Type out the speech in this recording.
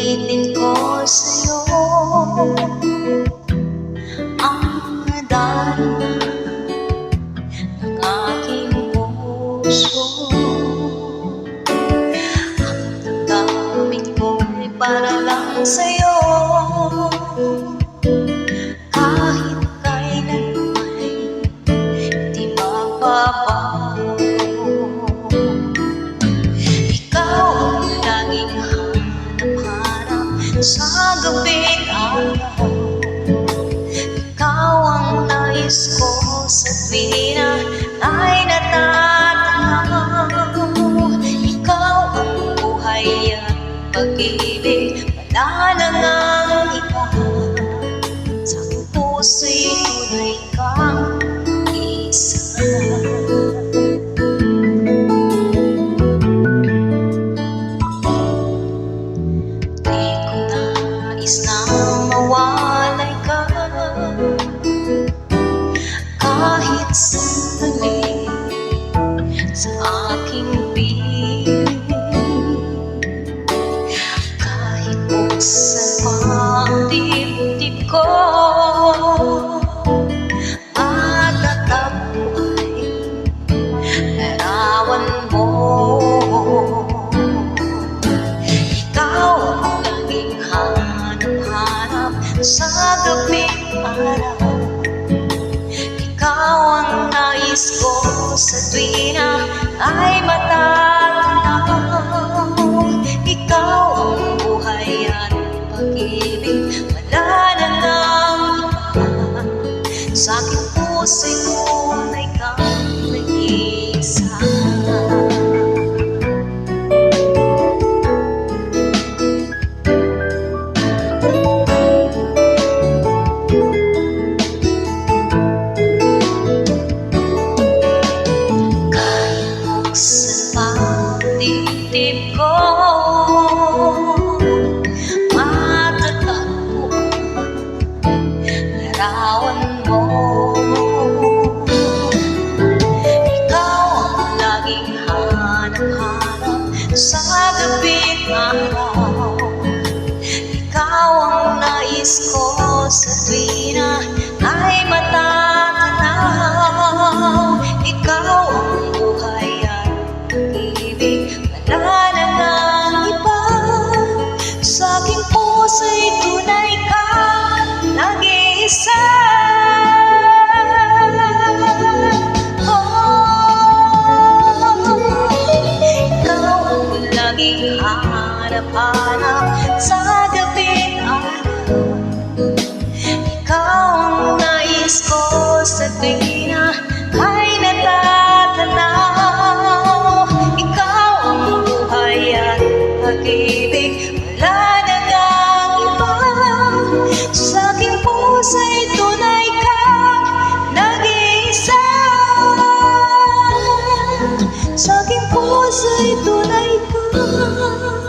Ulitin ko sa'yo ang nadarama ng aking puso. Ang damdamin ko'y para lang sa'yo. Kahit kailan may di magbabago. Ikaw ang laging hanap-hanap sa gabing araw. Ikaw ang nais ko sa tuwing na ay natatanaw. Ikaw ang buhay at pag-ibig, wala na ngang iba. Sa puso'y tunay kang isa. Di ko nais na mawalay ka kahit sandali sa aking piling. Kahit buksan pa ang dibdib ko, matatagpo ay larawan mo. Ikaw ang laging hanap-hanap sa gabing araw. Ikaw ang nais ko sa tuwing na ay matatanaw. Ikaw ang buhay at pag-ibig, wala na ngang iba. Sa aking puso'y tunay kang nag-iisa. Sa dibdib ko, matatagpo ang larawan mo. Ikaw ang laging hanap-hanap sa gabing araw. Ikaw ang nais ko sa tuwing na ay matatanaw. Ikaw ang buhay at pag-ibig, wala na ngang iba. Sa aking puso'y tunay kang nag-iisa. Ikaw ang laging hanap-hanap sa gabing araw. Ikaw ang nais ko sa tuwing na ay natatanaw. Ikaw ang buhay at pag-ibig, wala na ngang iba. Sa aking puso'y tunay kang nag-iisa. Sa aking puso'y tunay kang